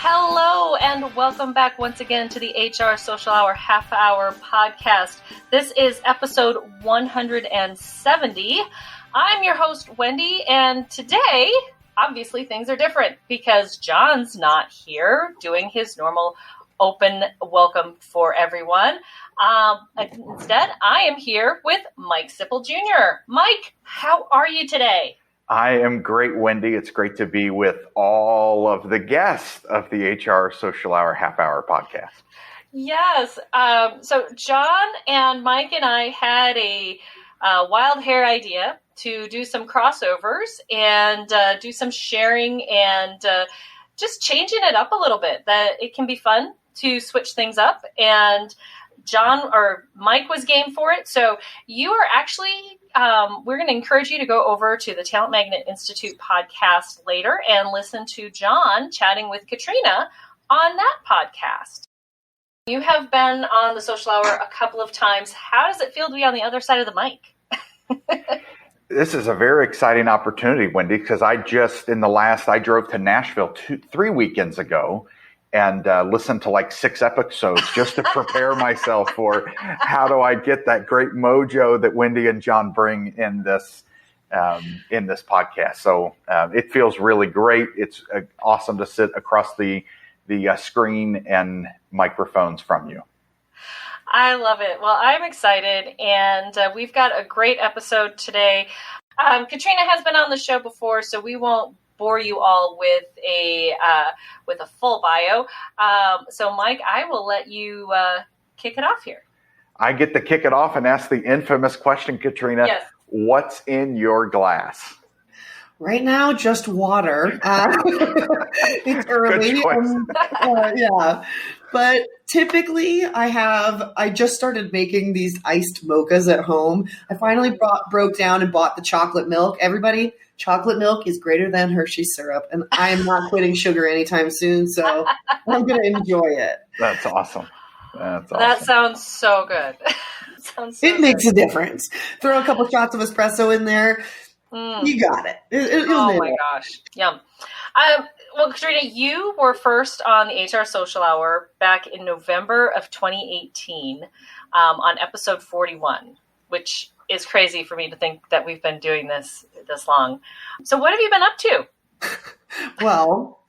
Hello and welcome back once again to the HR Social Hour Half Hour podcast. This is episode 170. I'm your host, Wendy, and today, obviously, things are different because John's not here doing his normal open welcome for everyone. Instead, I am here with Mike Sipple Jr. Mike, how are you today? I am great, Wendy. It's great to be with all of the guests of the HR Social Hour Half Hour podcast. Yes. So John and Mike and I had a wild hair idea to do some crossovers and do some sharing and just changing it up a little bit. That it can be fun to switch things up, and Mike was game for it. So you are actually, we're going to encourage you to go over to the Talent Magnet Institute podcast later and listen to John chatting with Katrina on that podcast. You have been on the Social Hour a couple of times. How does it feel to be on the other side of the mic? This is a very exciting opportunity, Wendy, because I drove to Nashville 3 weekends ago and listened to like 6 episodes just to prepare myself for how do I get that great mojo that Wendy and John bring in this podcast. So it feels really great. It's awesome to sit across the screen and microphones from you. I love it. Well, I'm excited, and we've got a great episode today. Katrina has been on the show before, so we won't bore you all with a full bio. So, Mike, I will let you kick it off here. I get to kick it off and ask the infamous question, Katrina. Yes. What's in your glass? Right now, just water. It's early. Good choice. Yeah. But typically, I just started making these iced mochas at home. I finally broke down and bought the chocolate milk. Everybody, chocolate milk is greater than Hershey syrup, and I am not quitting sugar anytime soon, so I'm going to enjoy it. That's awesome. That sounds so good. It makes a difference. Throw a couple shots of espresso in there. You got it. Oh my gosh. Yum. Well, Katrina, you were first on the HR Social Hour back in November of 2018 on episode 41, which is crazy for me to think that we've been doing this long. So what have you been up to? Well,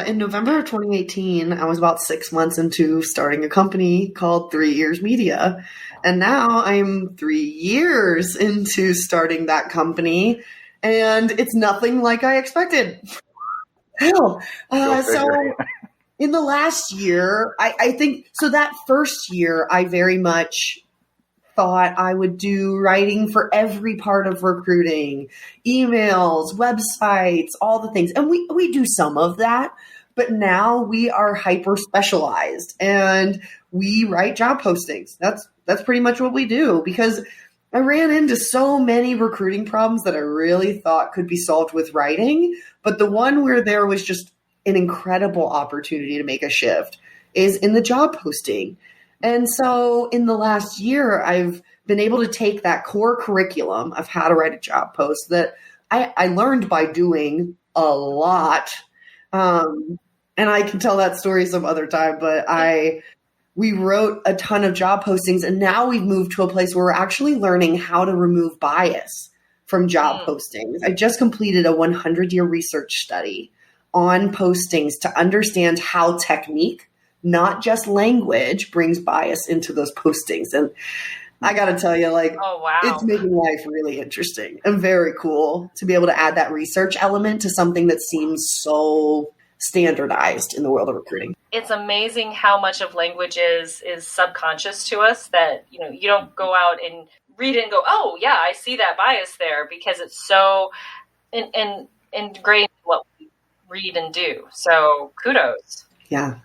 in November of 2018, I was about 6 months into starting a company called 3 Years Media. And now I'm 3 years into starting that company, and it's nothing like I expected. Hell. So in the last year, I think, so that first year, I very much thought I would do writing for every part of recruiting, emails, websites, all the things. And we do some of that, but now we are hyper specialized and we write job postings. That's pretty much what we do, because I ran into so many recruiting problems that I really thought could be solved with writing. But the one where there was just an incredible opportunity to make a shift is in the job posting. And so in the last year, I've been able to take that core curriculum of how to write a job post that I learned by doing a lot. And I can tell that story some other time, but we wrote a ton of job postings, and now we've moved to a place where we're actually learning how to remove bias from job postings. I just completed a 100-year research study on postings to understand how technique, not just language, brings bias into those postings. And I got to tell you, oh, wow. It's making life really interesting and very cool to be able to add that research element to something that seems so standardized in the world of recruiting. It's amazing how much of language is subconscious to us that, you don't go out and read it and go, oh yeah, I see that bias there, because it's so ingrained in what we read and do. So kudos. Yeah.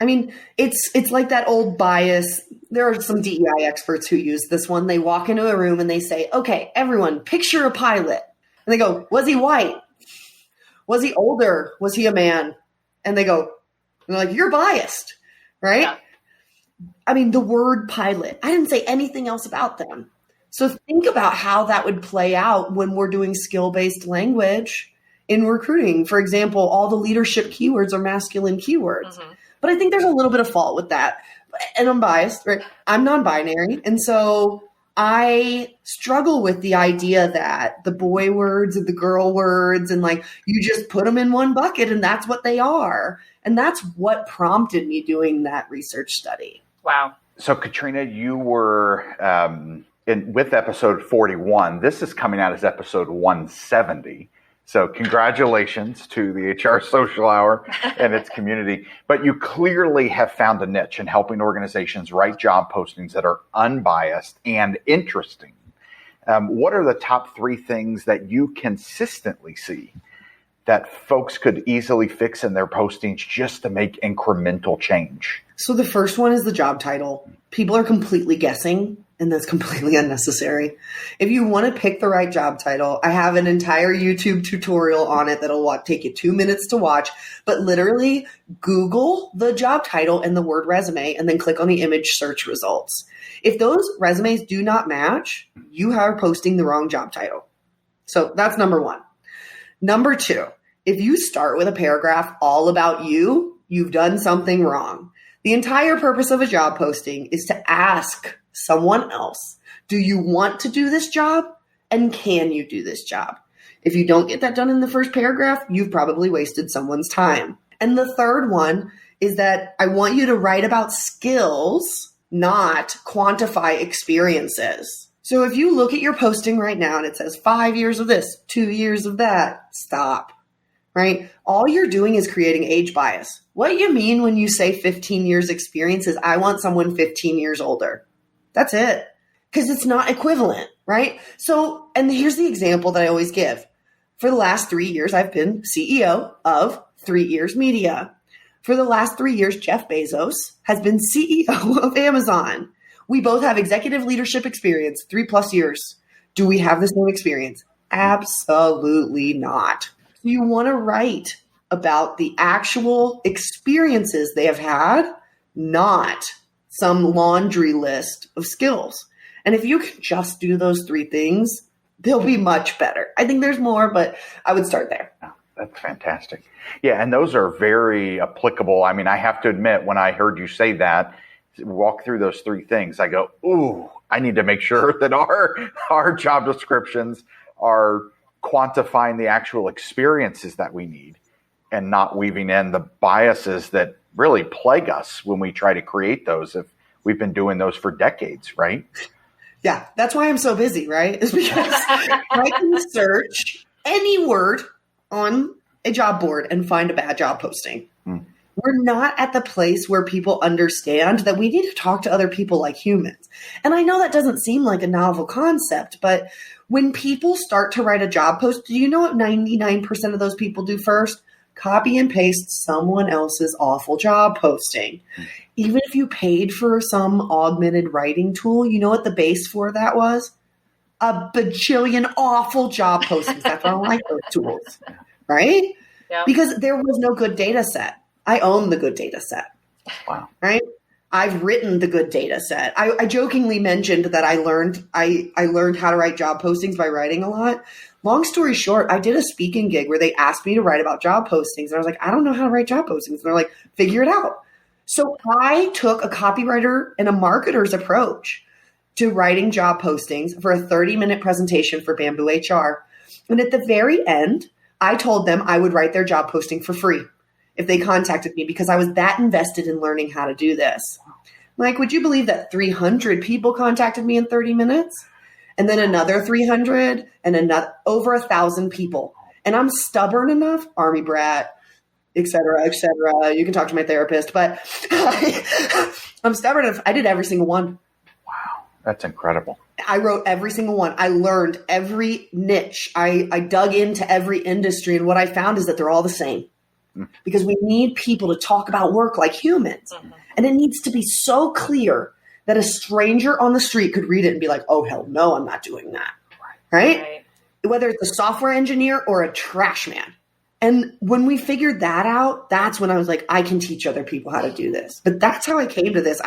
I mean, it's like that old bias. There are some DEI experts who use this one. They walk into a room and they say, okay, everyone picture a pilot. And they go, was he white? Was he older? Was he a man? And they go, and they're like, you're biased, right? Yeah. I mean, the word pilot, I didn't say anything else about them. So think about how that would play out when we're doing skill-based language in recruiting. For example, all the leadership keywords are masculine keywords. But I think there's a little bit of fault with that. And I'm biased, right? I'm non-binary. And so I struggle with the idea that the boy words and the girl words and like you just put them in one bucket and that's what they are. And that's what prompted me doing that research study. Wow. So Katrina, you were with episode 41. This is coming out as episode 170. So congratulations to the HR Social Hour and its community. But you clearly have found a niche in helping organizations write job postings that are unbiased and interesting. What are the top 3 things that you consistently see that folks could easily fix in their postings just to make incremental change? So the first one is the job title. People are completely guessing, and that's completely unnecessary. If you want to pick the right job title, I have an entire YouTube tutorial on it that'll take you 2 minutes to watch, but literally Google the job title and the word resume and then click on the image search results. If those resumes do not match, you are posting the wrong job title. So that's number 1. Number 2, if you start with a paragraph all about you, you've done something wrong. The entire purpose of a job posting is to ask someone else, do you want to do this job? And can you do this job? If you don't get that done in the first paragraph, you've probably wasted someone's time. And the third one is that I want you to write about skills, not quantify experiences. So if you look at your posting right now and it says 5 years of this, 2 years of that, stop. Right? All you're doing is creating age bias. What you mean when you say 15 years experience is I want someone 15 years older. That's it. Because it's not equivalent, right? So, and here's the example that I always give. For the last 3 years, I've been CEO of 3 Years Media. For the last 3 years, Jeff Bezos has been CEO of Amazon. We both have executive leadership experience, 3+ years. Do we have the same experience? Absolutely not. You want to write about the actual experiences they have had, not some laundry list of skills. And if you can just do those 3 things, they'll be much better. I think there's more, but I would start there. Oh, that's fantastic. Yeah, and those are very applicable. I mean, I have to admit, when I heard you say that, walk through those 3 things, I go, ooh, I need to make sure that our job descriptions are quantifying the actual experiences that we need and not weaving in the biases that really plague us when we try to create those, if we've been doing those for decades, right? Yeah, that's why I'm so busy, right? Is because I can search any word on a job board and find a bad job posting. We're not at the place where people understand that we need to talk to other people like humans. And I know that doesn't seem like a novel concept, but when people start to write a job post, do you know what 99% of those people do first? Copy and paste someone else's awful job posting. Even if you paid for some augmented writing tool, you know what the base for that was? A bajillion awful job postings. That's why I don't like those tools, right? Yeah. Because there was no good data set. I own the good data set. Wow. Right? I've written the good data set. I jokingly mentioned that I learned how to write job postings by writing a lot. Long story short, I did a speaking gig where they asked me to write about job postings. And I was like, I don't know how to write job postings. And they're like, figure it out. So I took a copywriter and a marketer's approach to writing job postings for a 30-minute presentation for Bamboo HR. And at the very end, I told them I would write their job posting for free if they contacted me, because I was that invested in learning how to do this. Mike, would you believe that 300 people contacted me in 30 minutes? And then another 300 and another over 1,000 people. And I'm stubborn enough, Army brat, et cetera, et cetera. You can talk to my therapist, but I'm stubborn enough. I did every single one. Wow, that's incredible. I wrote every single one. I learned every niche. I dug into every industry. And what I found is that they're all the same. Because we need people to talk about work like humans. And it needs to be so clear that a stranger on the street could read it and be like, oh, hell no, I'm not doing that. Right? Whether it's a software engineer or a trash man. And when we figured that out, that's when I was like, I can teach other people how to do this. But that's how I came to this.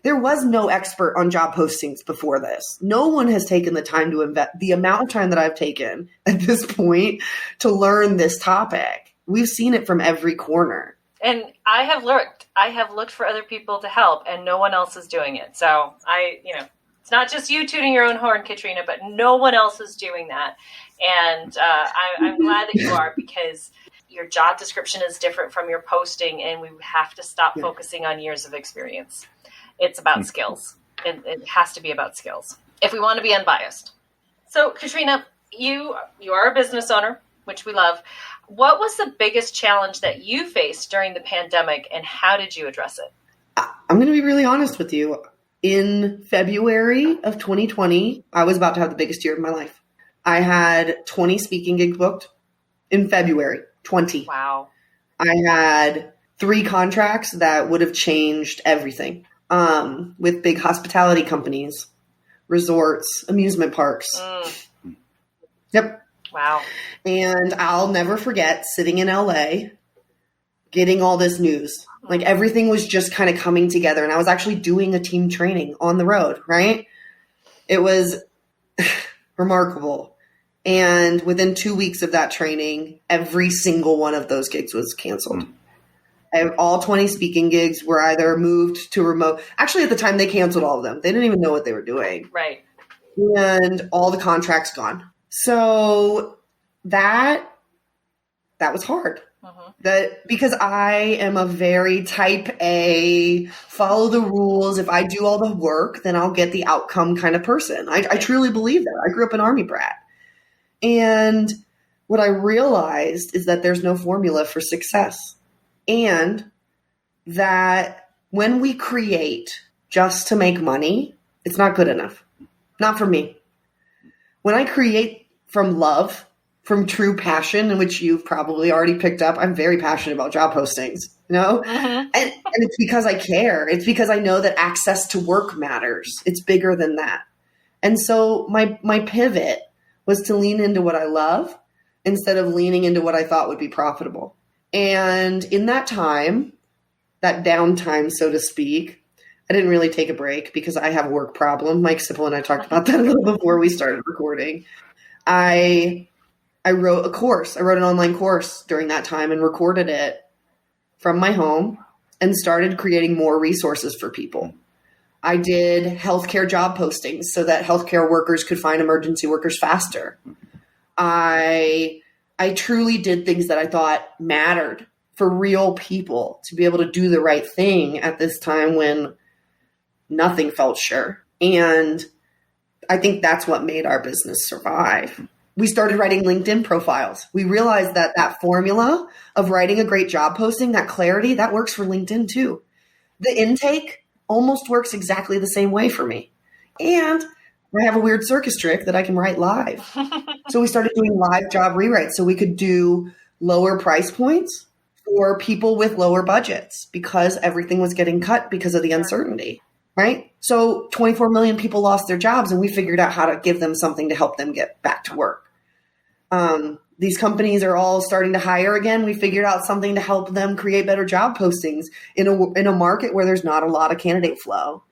There was no expert on job postings before this. No one has taken the time to invest the amount of time that I've taken at this point to learn this topic. We've seen it from every corner. And I have looked for other people to help, and no one else is doing it. So it's not just you tooting your own horn, Katrina, but no one else is doing that. And I'm glad that you are, because your job description is different from your posting, and we have to stop focusing on years of experience. It's about skills. It has to be about skills if we want to be unbiased. So, Katrina, you are a business owner, which we love. What was the biggest challenge that you faced during the pandemic, and how did you address it? I'm going to be really honest with you. In February of 2020, I was about to have the biggest year of my life. I had 20 speaking gigs booked in February, 20. Wow. I had 3 contracts that would have changed everything, with big hospitality companies, resorts, amusement parks. Yep. Wow. And I'll never forget sitting in LA, getting all this news. Like everything was just kind of coming together, and I was actually doing a team training on the road, right? It was remarkable. And within 2 weeks of that training, every single one of those gigs was canceled. All 20 speaking gigs were either moved to remote. Actually, at the time, they canceled all of them. They didn't even know what they were doing. Right. And all the contracts gone. So that was hard. Because I am a very type A, follow the rules. If I do all the work, then I'll get the outcome kind of person. I truly believe that. I grew up an Army brat. And what I realized is that there's no formula for success. And that when we create just to make money, it's not good enough. Not for me. When I create from love, from true passion, in which you've probably already picked up, I'm very passionate about job postings, And it's because I care. It's because I know that access to work matters. It's bigger than that. And so my pivot was to lean into what I love instead of leaning into what I thought would be profitable. And in that time, that downtime, so to speak, I didn't really take a break because I have a work problem. Mike Sipple and I talked about that a little before we started recording. I wrote a course. I wrote an online course during that time and recorded it from my home and started creating more resources for people. I did healthcare job postings so that healthcare workers could find emergency workers faster. I truly did things that I thought mattered for real people to be able to do the right thing at this time when nothing felt sure. And I think that's what made our business survive. We started writing LinkedIn profiles. We realized that formula of writing a great job posting, that clarity, that works for LinkedIn too. The intake almost works exactly the same way for me. And I have a weird circus trick that I can write live. So we started doing live job rewrites so we could do lower price points for people with lower budgets because everything was getting cut because of the uncertainty, right? So 24 million people lost their jobs and we figured out how to give them something to help them get back to work. These companies are all starting to hire again. We figured out something to help them create better job postings in a market where there's not a lot of candidate flow.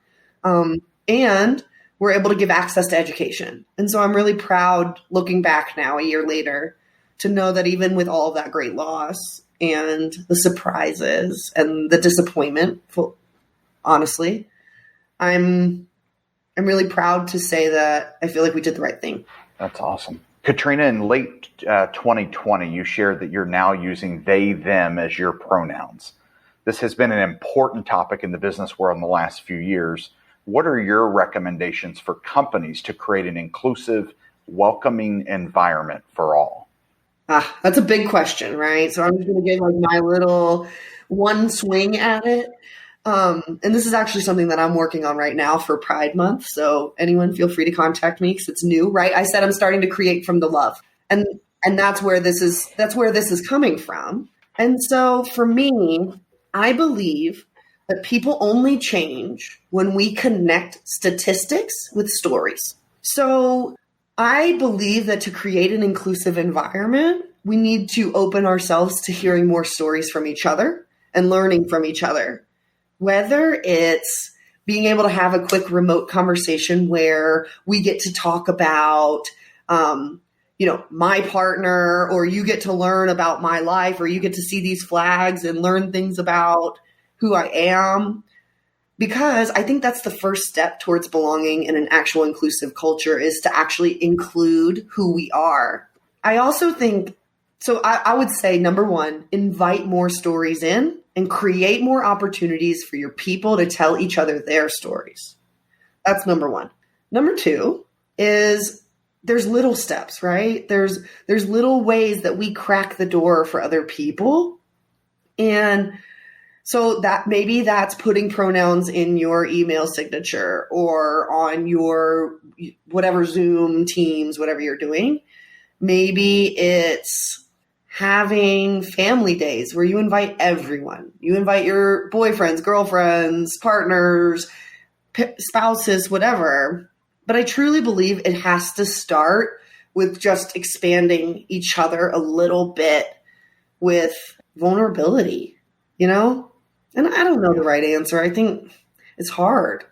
And we're able to give access to education. And so I'm really proud looking back now a year later to know that even with all of that great loss and the surprises and the disappointment, honestly, I'm really proud to say that I feel like we did the right thing. That's awesome. Katrina, in late 2020, you shared that you're now using they, them as your pronouns. This has been an important topic in the business world in the last few years. What are your recommendations for companies to create an inclusive, welcoming environment for all? That's a big question, right? So I'm just going to give like my little one swing at it. And this is actually something that I'm working on right now for Pride Month. So anyone feel free to contact me because it's new, right? I said I'm starting to create from the love. And that's where this is coming from. And so for me, I believe that people only change when we connect statistics with stories. So I believe that to create an inclusive environment, we need to open ourselves to hearing more stories from each other and learning from each other. Whether it's being able to have a quick remote conversation where we get to talk about, my partner, or you get to learn about my life, or you get to see these flags and learn things about who I am. Because I think that's the first step towards belonging in an actual inclusive culture, is to actually include who we are. I also think, so I would say, number one, invite more stories in and create more opportunities for your people to tell each other their stories. That's number one. Number two is there's little steps, right? There's little ways that we crack the door for other people. And so that maybe that's putting pronouns in your email signature or on your whatever Zoom, Teams, whatever you're doing. Maybe it's having family days where you invite everyone. You invite your boyfriends, girlfriends, partners, spouses, whatever. But I truly believe it has to start with just expanding each other a little bit with vulnerability, And I don't know the right answer. I think it's hard.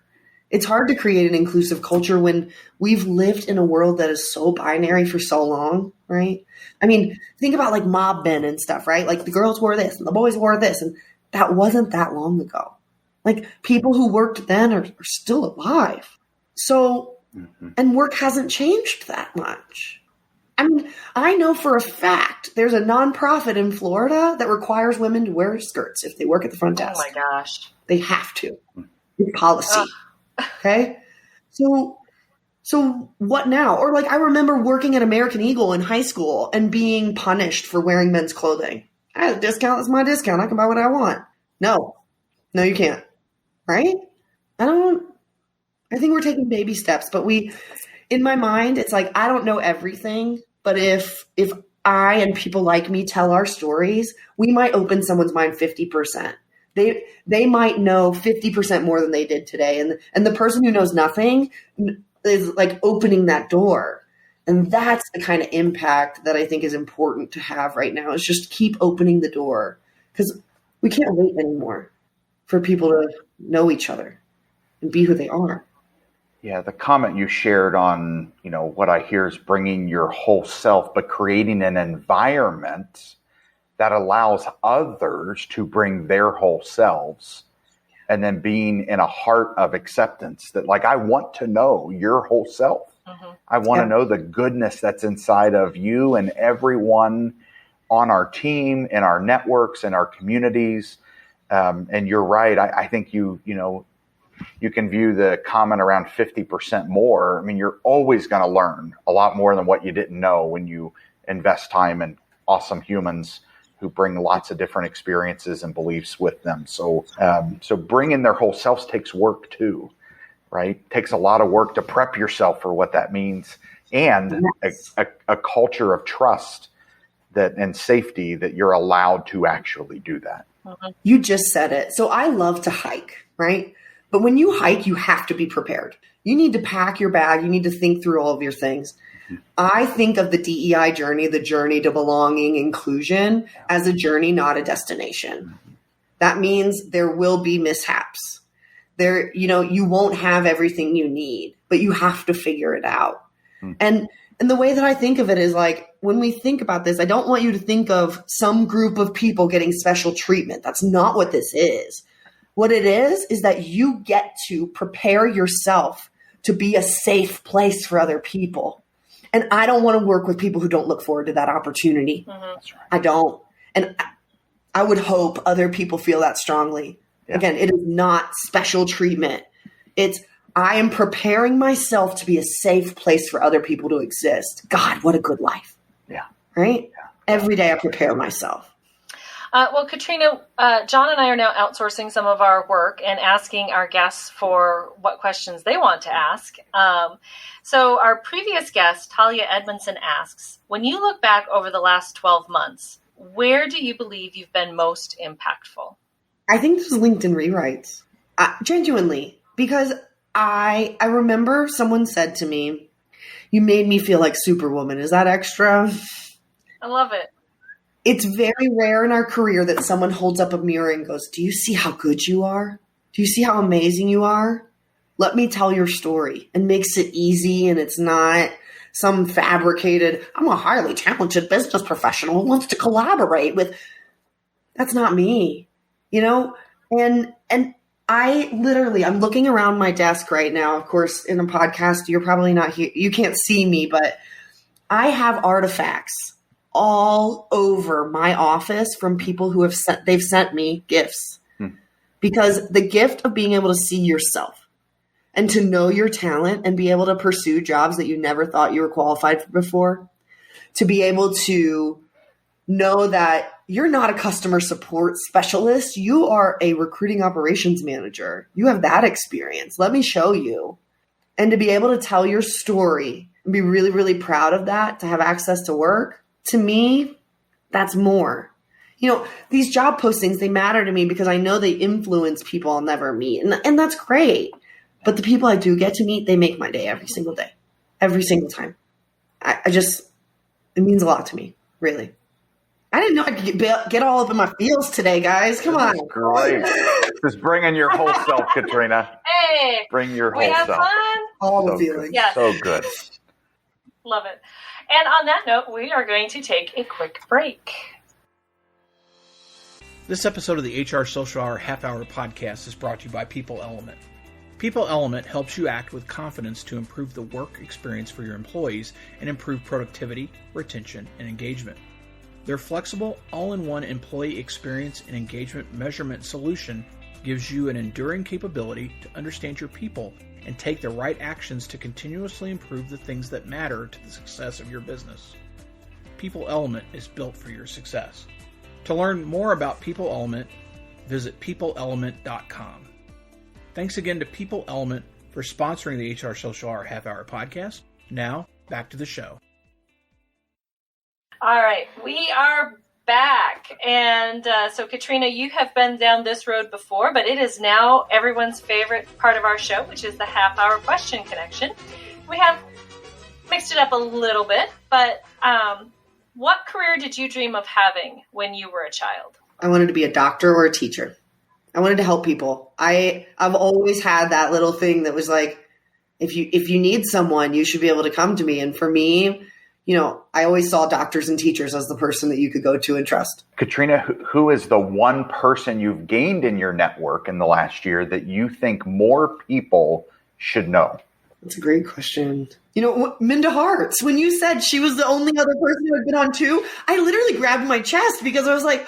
It's hard to create an inclusive culture when we've lived in a world that is so binary for so long, right? I mean, think about like mob men and stuff, right? Like the girls wore this and the boys wore this, and that wasn't that long ago. Like people who worked then are still alive. So, and work hasn't changed that much. I mean, I know for a fact there's a nonprofit in Florida that requires women to wear skirts if they work at the front desk. Oh my gosh. They have to. It's policy. Okay? So what now? Or like I remember working at American Eagle in high school and being punished for wearing men's clothing. I had a discount. That's my discount. I can buy what I want. No, you can't. Right? I think we're taking baby steps, but in my mind, it's like, I don't know everything, but if I and people like me tell our stories, we might open someone's mind 50%. They might know 50% more than they did today. And the person who knows nothing is like opening that door. And that's the kind of impact that I think is important to have right now, is just keep opening the door, because we can't wait anymore for people to know each other and be who they are. Yeah, the comment you shared on, what I hear is bringing your whole self, but creating an environment that allows others to bring their whole selves, and then being in a heart of acceptance that, like, I want to know your whole self. Mm-hmm. I want to know the goodness that's inside of you and everyone on our team, in our networks, in our communities. And you're right. I think you can view the comment around 50% more. I mean, you're always going to learn a lot more than what you didn't know when you invest time in awesome humans who bring lots of different experiences and beliefs with them. So bringing their whole selves takes work too, right? It takes a lot of work to prep yourself for what that means, and a culture of trust and safety that you're allowed to actually do that. You just said it. So I love to hike, right? But when you hike, you have to be prepared. You need to pack your bag. You need to think through all of your things. I think of the DEI journey, the journey to belonging, inclusion, as a journey, not a destination. That means there will be mishaps. You won't have everything you need, but you have to figure it out. And the way that I think of it is like, when we think about this, I don't want you to think of some group of people getting special treatment. That's not what this is. What it is that you get to prepare yourself to be a safe place for other people. And I don't want to work with people who don't look forward to that opportunity. That's right. I don't. And I would hope other people feel that strongly. Yeah. Again, it is not special treatment. It's, I am preparing myself to be a safe place for other people to exist. God, what a good life. Yeah. Right? Yeah. Every day I prepare myself. Well, Katrina, John and I are now outsourcing some of our work and asking our guests for what questions they want to ask. So our previous guest, Talia Edmondson, asks, when you look back over the last 12 months, where do you believe you've been most impactful? I think this is LinkedIn rewrites. Genuinely, because I remember someone said to me, you made me feel like Superwoman. Is that extra? I love it. It's very rare in our career that someone holds up a mirror and goes, do you see how good you are? Do you see how amazing you are? Let me tell your story, and makes it easy, and it's not some fabricated, I'm a highly talented business professional who wants to collaborate with. That's not me, And I'm looking around my desk right now. Of course, in a podcast, you're probably not here. You can't see me, but I have artifacts all over my office from people who they've sent me gifts. Because the gift of being able to see yourself and to know your talent and be able to pursue jobs that you never thought you were qualified for before, to be able to know that you're not a customer support specialist. You are a recruiting operations manager. You have that experience. Let me show you. And to be able to tell your story and be really, really proud of that, to have access to work, to me, that's more. These job postings, they matter to me because I know they influence people I'll never meet. And that's great. But the people I do get to meet, they make my day every single day, every single time. It means a lot to me, really. I didn't know I could get all up in my feels today, guys. Come on. Great. Just bring in your whole self, Katrina. Hey. Bring your whole we have self. Fun. All the feelings. Yes. So good. Love it. And on that note, we are going to take a quick break. This episode of the HR Social Hour Half Hour Podcast is brought to you by People Element. People Element helps you act with confidence to improve the work experience for your employees and improve productivity, retention, and engagement. Their flexible, all-in-one employee experience and engagement measurement solution gives you an enduring capability to understand your people and take the right actions to continuously improve the things that matter to the success of your business. People Element is built for your success. To learn more about People Element, visit peopleelement.com. Thanks again to People Element for sponsoring the HR Social Hour Half Hour Podcast. Now, back to the show. All right, we are back. And so, Katrina, you have been down this road before, but it is now everyone's favorite part of our show, which is the half-hour question connection. We have mixed it up a little bit, but what career did you dream of having when you were a child? I wanted to be a doctor or a teacher. I wanted to help people. I've always had that little thing that was like, if you need someone, you should be able to come to me. And for me, I always saw doctors and teachers as the person that you could go to and trust. Katrina, who is the one person you've gained in your network in the last year that you think more people should know? That's a great question. Minda Harts, when you said she was the only other person who had been on two, I literally grabbed my chest because I was like,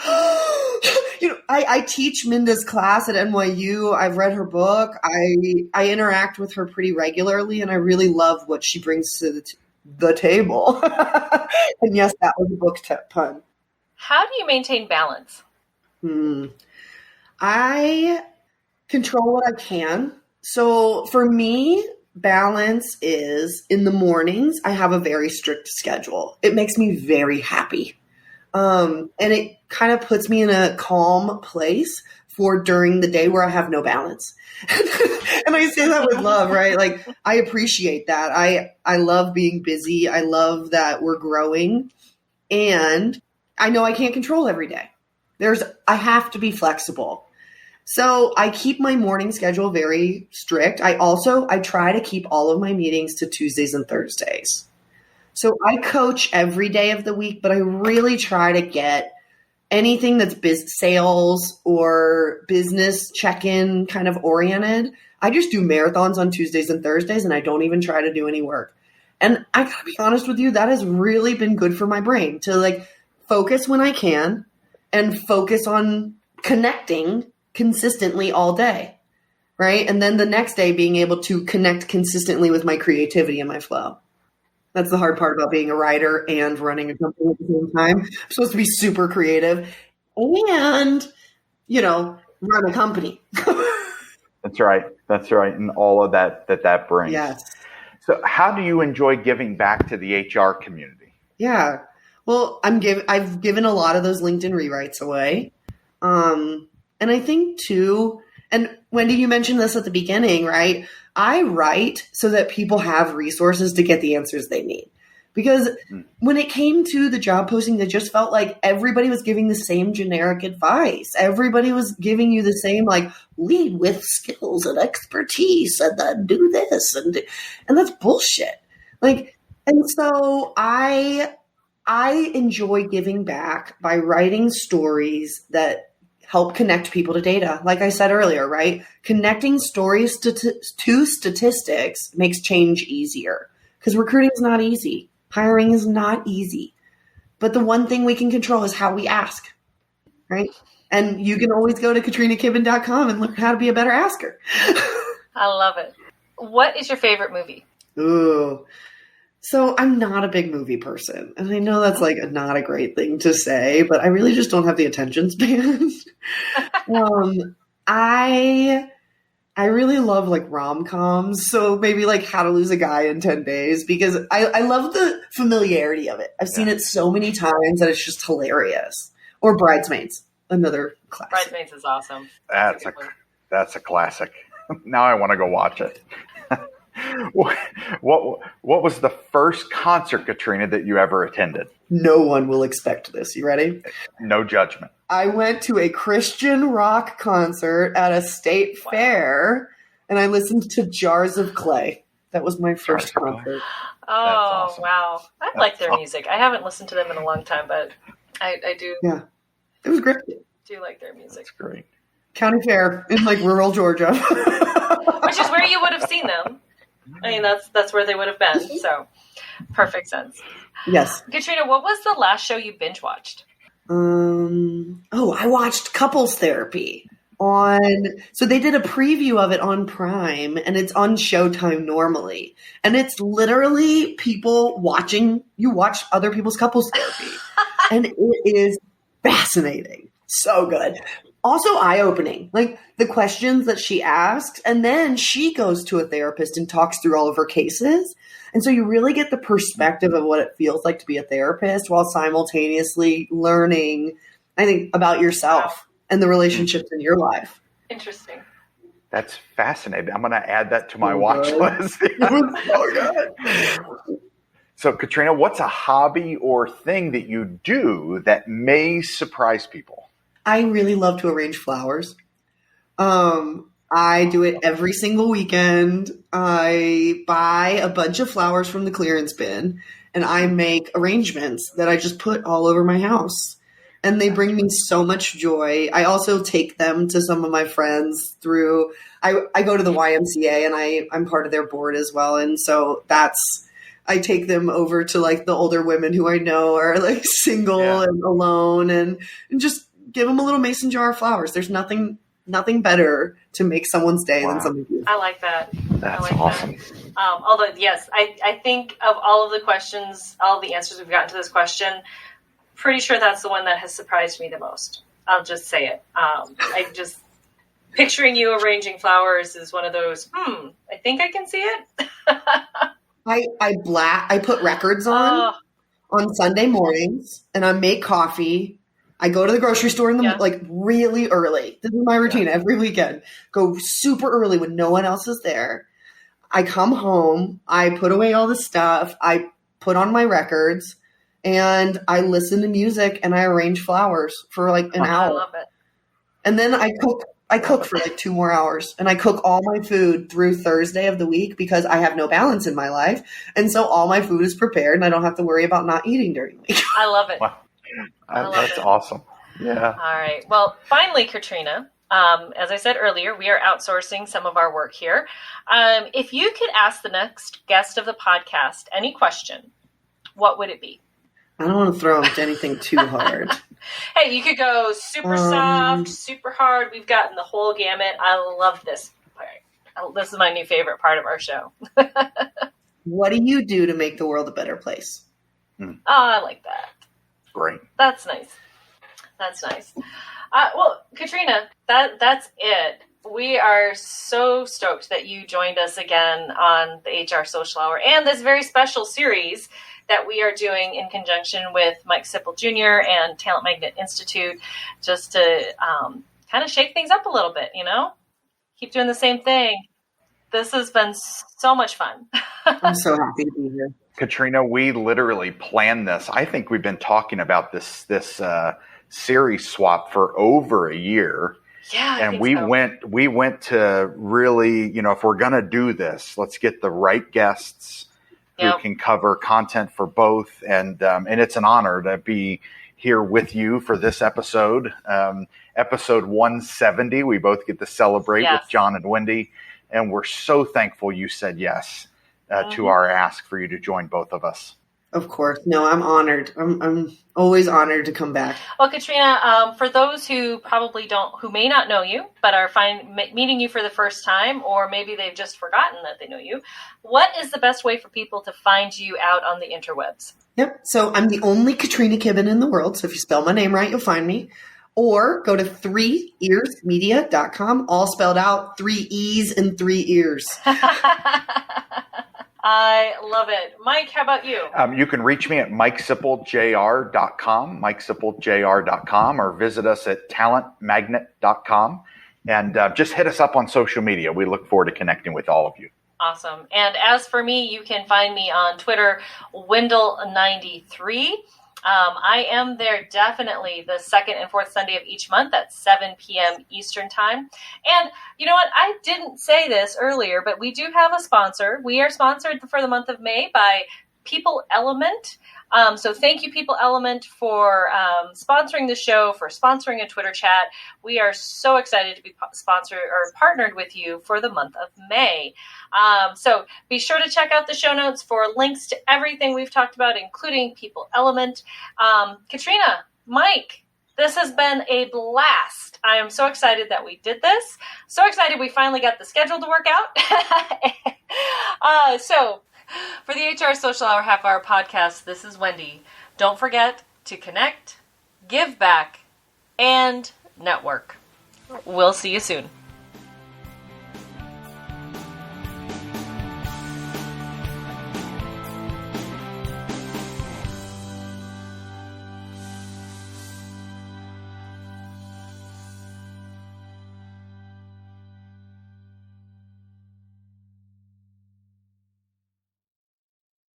I teach Minda's class at NYU. I've read her book. I interact with her pretty regularly, and I really love what she brings to the table. And yes, that was a book pun. How do you maintain balance? I control what I can. So for me, balance is in the mornings, I have a very strict schedule. It makes me very happy. And it kind of puts me in a calm place for during the day where I have no balance. And I say that with love, right? Like, I appreciate that. I love being busy. I love that we're growing. And I know I can't control every day. I have to be flexible. So I keep my morning schedule very strict. I try to keep all of my meetings to Tuesdays and Thursdays. So I coach every day of the week, but I really try to get anything that's sales or business check-in kind of oriented. I just do marathons on Tuesdays and Thursdays, and I don't even try to do any work. And I gotta be honest with you, that has really been good for my brain to focus when I can and focus on connecting consistently all day, right? And then the next day being able to connect consistently with my creativity and my flow. That's the hard part about being a writer and running a company at the same time. I'm supposed to be super creative and, run a company. That's right. And all of that brings. Yes. So how do you enjoy giving back to the HR community? Yeah. Well, I've given a lot of those LinkedIn rewrites away. And I think too, and Wendy, you mentioned this at the beginning, right? I write so that people have resources to get the answers they need. Because when it came to the job posting, it just felt like everybody was giving the same generic advice. Everybody was giving you the same, like, lead with skills and expertise and then do this. And that's bullshit. Like, and so I enjoy giving back by writing stories that help connect people to data. Like I said earlier, right? Connecting stories to statistics makes change easier because recruiting is not easy. Hiring is not easy. But the one thing we can control is how we ask, right? And you can always go to KatrinaKibben.com and learn how to be a better asker. I love it. What is your favorite movie? Ooh. So I'm not a big movie person. And I know that's like not a great thing to say, but I really just don't have the attention span. I really love like rom-coms. So maybe like How to Lose a Guy in 10 Days because I love the familiarity of it. I've seen it so many times that it's just hilarious. Or Bridesmaids, another classic. Bridesmaids is awesome. That's a classic. Now I want to go watch it. What was the first concert, Katrina, that you ever attended? No one will expect this. You ready? No judgment. I went to a Christian rock concert at a state fair, and I listened to Jars of Clay. That was my first concert. Oh, awesome. Wow. I like their music. I haven't listened to them in a long time, but I do. Yeah, it was great. Do like their music. That's great. County fair in like rural Georgia. Which is where you would have seen them. I mean, that's where they would have been. So, perfect sense. Yes. Katrina, what was the last show you binge watched? I watched Couples Therapy so they did a preview of it on Prime and it's on Showtime normally. And it's literally people you watch other people's couples therapy. And it is fascinating. So good. Also eye-opening, like the questions that she asks, and then she goes to a therapist and talks through all of her cases. And so you really get the perspective of what it feels like to be a therapist while simultaneously learning, I think, about yourself and the relationships in your life. Interesting. That's fascinating. I'm going to add that to my watch list. So, Katrina, what's a hobby or thing that you do that may surprise people? I really love to arrange flowers. I do it every single weekend. I buy a bunch of flowers from the clearance bin and I make arrangements that I just put all over my house. And they bring me so much joy. I also take them to some of my friends through, I go to the YMCA and I'm part of their board as well. And so I take them over to like the older women who I know are like single and alone and just give them a little mason jar of flowers. There's nothing better to make someone's day than something beautiful. I like that. That's awesome. Although, yes, I think of all of the questions, all of the answers we've gotten to this question, pretty sure that's the one that has surprised me the most. I'll just say it. I just picturing you arranging flowers is one of those, I think I can see it. I put records on Sunday mornings and I make coffee. I go to the grocery store like really early. This is my routine every weekend. Go super early when no one else is there. I come home. I put away all the stuff. I put on my records and I listen to music and I arrange flowers for like an hour. I love it. And then I cook for like 2 more hours and I cook all my food through Thursday of the week because I have no balance in my life. And so all my food is prepared and I don't have to worry about not eating during the week. I love it. Wow. That's awesome. Yeah. All right. Well, finally, Katrina, as I said earlier, we are outsourcing some of our work here. If you could ask the next guest of the podcast any question, what would it be? I don't want to throw into anything too hard. Hey, you could go super soft, super hard. We've gotten the whole gamut. I love this part. This is my new favorite part of our show. What do you do to make the world a better place? Oh, I like that. Great. That's nice. That's nice. Well, Katrina, that's it. We are so stoked that you joined us again on the HR Social Hour and this very special series that we are doing in conjunction with Mike Sipple Jr. and Talent Magnet Institute, just to kind of shake things up a little bit, Keep doing the same thing. This has been so much fun. I'm so happy to be here. Katrina, we literally planned this. I think we've been talking about this series swap for over a year. Yeah, and we went to really, if we're going to do this, let's get the right guests who can cover content for both. And it's an honor to be here with you for this episode, episode 170. We both get to celebrate with John and Wendy. And we're so thankful you said yes to our ask for you to join both of us. Of course. No, I'm honored. I'm always honored to come back. Well, Katrina, for those who who may not know you, but are meeting you for the first time, or maybe they've just forgotten that they know you, what is the best way for people to find you out on the interwebs? Yep. So I'm the only Katrina Kibben in the world. So if you spell my name right, you'll find me. Or go to 3earsmedia.com, all spelled out, 3 E's and 3 ears. I love it. Mike, how about you? You can reach me at MikeSippleJR.com, MikeSippleJR.com, or visit us at TalentMagnet.com. And just hit us up on social media. We look forward to connecting with all of you. Awesome. And as for me, you can find me on Twitter, Wendell93. I am there definitely the second and fourth Sunday of each month at 7 p.m. Eastern Time. And you know what? I didn't say this earlier, but we do have a sponsor. We are sponsored for the month of May by People Element. So thank you, People Element, for sponsoring the show, for sponsoring a Twitter chat. We are so excited to be sponsored or partnered with you for the month of May. So be sure to check out the show notes for links to everything we've talked about, including People Element. Katrina, Mike, this has been a blast. I am so excited that we did this. So excited we finally got the schedule to work out. So for the HR Social Hour Half Hour podcast, this is Wendy. Don't forget to connect, give back, and network. We'll see you soon.